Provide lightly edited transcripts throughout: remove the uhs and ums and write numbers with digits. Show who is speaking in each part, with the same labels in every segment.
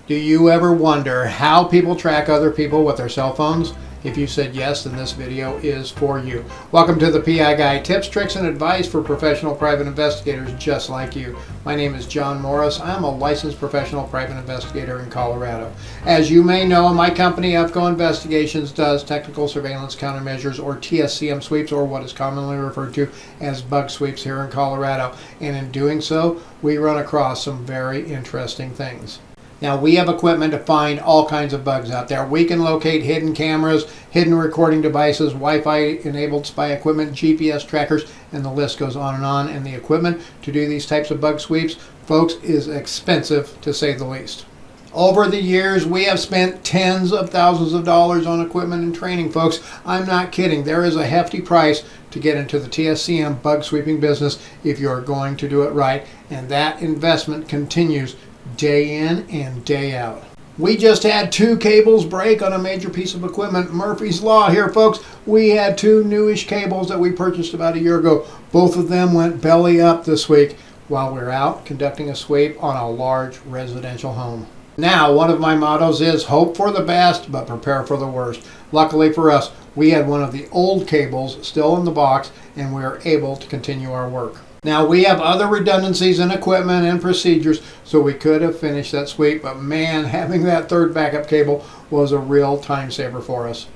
Speaker 1: Do you ever wonder how people track other people with their cell phones? If you said yes, then this video is for you. Welcome to the PI Guy, tips, tricks, and advice for professional private investigators just like you. My name is John Morris. I'm a licensed professional private investigator in Colorado. As you may know, my company, UFCO Investigations, does technical surveillance countermeasures, or TSCM sweeps, or what is commonly referred to as bug sweeps here in Colorado. And in doing so, we run across some very interesting things. Now, we have equipment to find all kinds of bugs out there. We can locate hidden cameras, hidden recording devices, Wi-Fi enabled spy equipment, GPS trackers, and the list goes on and on. And the equipment to do these types of bug sweeps, folks, is expensive to say the least. Over the years, we have spent tens of thousands of dollars on equipment and training, folks. I'm not kidding. There is a hefty price to get into the TSCM bug sweeping business if you're going to do it right. And that investment continues day in and day out. We just had 2 cables break on a major piece of equipment. Murphy's Law here, folks. We had 2 newish cables that we purchased about a year ago. Both of them went belly up this week while we're out conducting a sweep on a large residential home. Now, one of my mottos is hope for the best, but prepare for the worst. Luckily for us, we had one of the old cables still in the box, and we were able to continue our work. Now, we have other redundancies in equipment and procedures, so we could have finished that sweep, but man, having that third backup cable was a real time saver for us.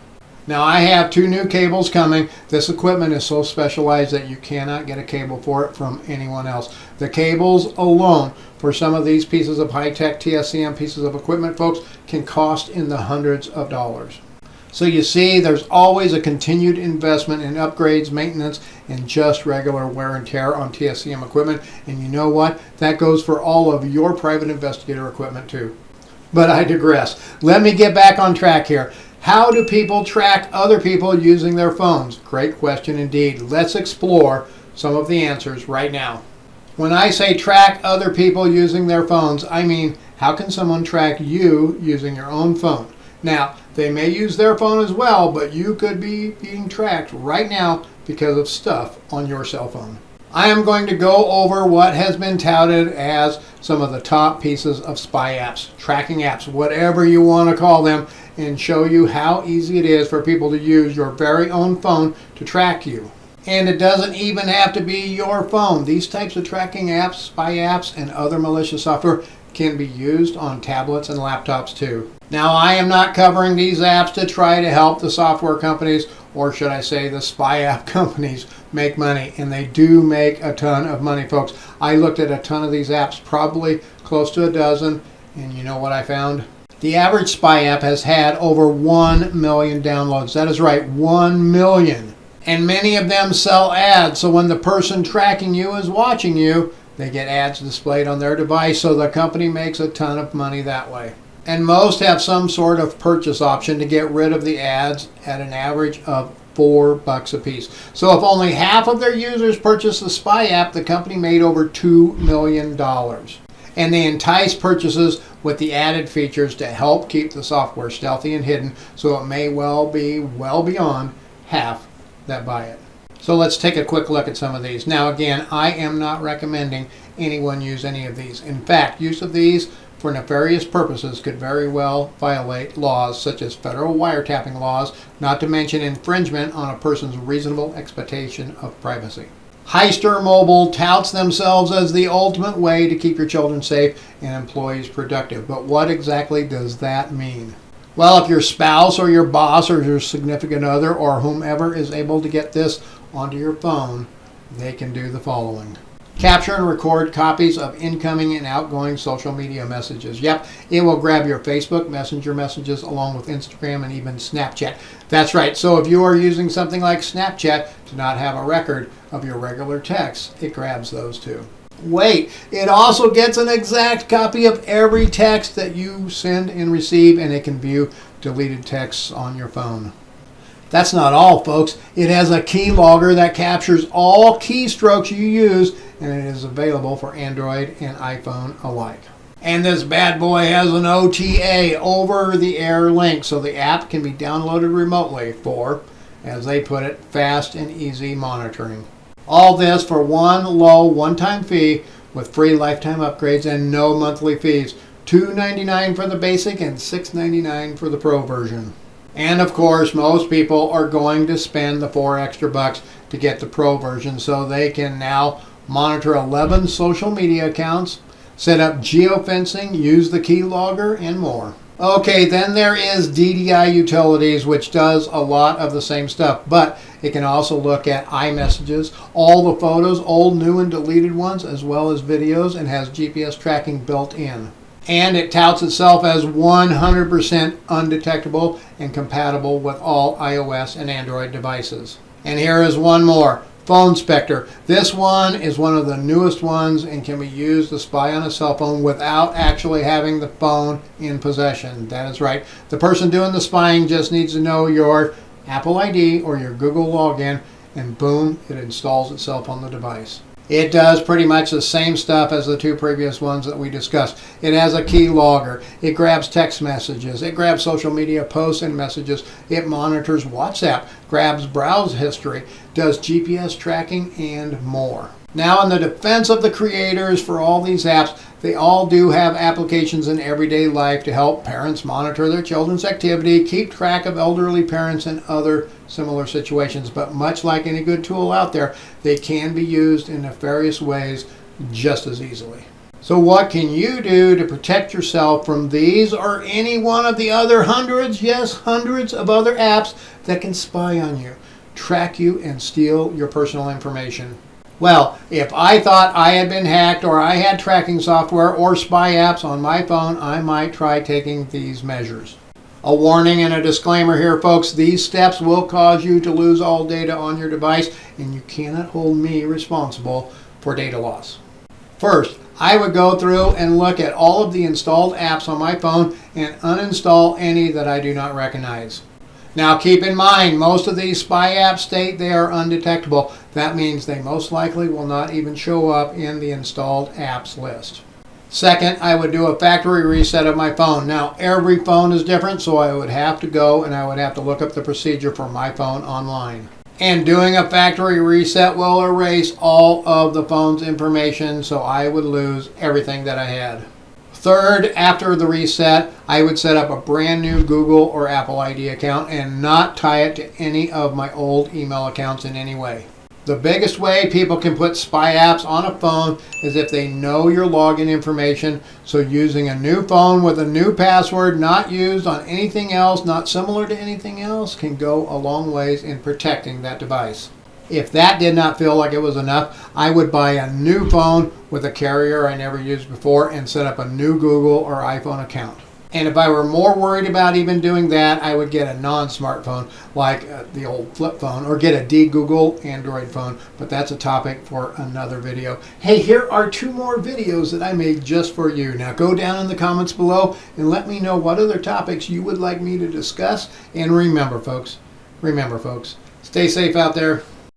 Speaker 1: Now, I have 2 new cables coming. This equipment is so specialized that you cannot get a cable for it from anyone else. The cables alone for some of these pieces of high-tech TSCM pieces of equipment, folks, can cost in the hundreds of dollars. So you see, there's always a continued investment in upgrades, maintenance, and just regular wear and tear on TSCM equipment. And you know what? That goes for all of your private investigator equipment too. But I digress. Let me get back on track here. How do people track other people using their phones? Great question indeed. Let's explore some of the answers right now. When I say track other people using their phones, I mean, how can someone track you using your own phone? Now, they may use their phone as well, but you could be being tracked right now because of stuff on your cell phone. I am going to go over what has been touted as some of the top pieces of spy apps, tracking apps, whatever you want to call them, and show you how easy it is for people to use your very own phone to track you. And it doesn't even have to be your phone. These types of tracking apps, spy apps, and other malicious software can be used on tablets and laptops too. Now, I am not covering these apps to try to help the software companies, or should I say the spy app companies, make money. And they do make a ton of money, folks. I looked at a ton of these apps, probably close to a dozen, and you know what I found? The average spy app has had over 1 million downloads. That is right, 1 million. And many of them sell ads, so when the person tracking you is watching you, they get ads displayed on their device, so the company makes a ton of money that way. And most have some sort of purchase option to get rid of the ads at an average of $4 a piece. So if only half of their users purchase the spy app, the company made over $2 million. And they entice purchases with the added features to help keep the software stealthy and hidden, so it may well be well beyond half that buy it. So let's take a quick look at some of these. Now again, I am not recommending anyone use any of these. In fact, use of these for nefarious purposes could very well violate laws such as federal wiretapping laws, not to mention infringement on a person's reasonable expectation of privacy. Heister Mobile touts themselves as the ultimate way to keep your children safe and employees productive. But what exactly does that mean? Well, if your spouse or your boss or your significant other or whomever is able to get this onto your phone, they can do the following. Capture and record copies of incoming and outgoing social media messages. Yep, it will grab your Facebook Messenger messages along with Instagram and even Snapchat. That's right, so if you are using something like Snapchat to not have a record of your regular texts, it grabs those too. Wait, it also gets an exact copy of every text that you send and receive, and it can view deleted texts on your phone. That's not all, folks. It has a key logger that captures all keystrokes you use, and it is available for Android and iPhone alike. And this bad boy has an OTA, over-the-air link, so the app can be downloaded remotely for, as they put it, fast and easy monitoring. All this for one low one-time fee with free lifetime upgrades and no monthly fees. $2.99 for the basic and $6.99 for the pro version. And of course, most people are going to spend the $4 extra to get the pro version, so they can now monitor 11 social media accounts, set up geofencing, use the keylogger, and more. Okay, then there is DDI Utilities, which does a lot of the same stuff, but it can also look at iMessages, all the photos, old, new, and deleted ones, as well as videos, and has GPS tracking built in. And it touts itself as 100% undetectable and compatible with all iOS and Android devices. And here is one more. Phone Spectre. This one is one of the newest ones and can be used to spy on a cell phone without actually having the phone in possession. That is right. The person doing the spying just needs to know your Apple ID or your Google login, and boom, it installs itself on the device. It does pretty much the same stuff as the two previous ones that we discussed. It has a keylogger. It grabs text messages. It grabs social media posts and messages. It monitors WhatsApp, grabs browse history, does GPS tracking, and more. Now, in the defense of the creators for all these apps, they all do have applications in everyday life to help parents monitor their children's activity, keep track of elderly parents, and other similar situations. But much like any good tool out there, they can be used in nefarious ways just as easily. So what can you do to protect yourself from these or any one of the other hundreds, yes, hundreds of other apps that can spy on you, track you, and steal your personal information? Well, if I thought I had been hacked or I had tracking software or spy apps on my phone, I might try taking these measures. A warning and a disclaimer here, folks. These steps will cause you to lose all data on your device, and you cannot hold me responsible for data loss. First, I would go through and look at all of the installed apps on my phone and uninstall any that I do not recognize. Now keep in mind, most of these spy apps state they are undetectable. That means they most likely will not even show up in the installed apps list. Second, I would do a factory reset of my phone. Now every phone is different, so I would have to go and I would have to look up the procedure for my phone online. And doing a factory reset will erase all of the phone's information, so I would lose everything that I had. Third, after the reset, I would set up a brand new Google or Apple ID account and not tie it to any of my old email accounts in any way. The biggest way people can put spy apps on a phone is if they know your login information. So using a new phone with a new password not used on anything else, not similar to anything else, can go a long ways in protecting that device. If that did not feel like it was enough, I would buy a new phone with a carrier I never used before and set up a new Google or iPhone account. And if I were more worried about even doing that, I would get a non-smartphone like the old flip phone, or get a de-Google Android phone. But that's a topic for another video. Hey, here are 2 more videos that I made just for you. Now go down in the comments below and let me know what other topics you would like me to discuss. And remember folks, stay safe out there.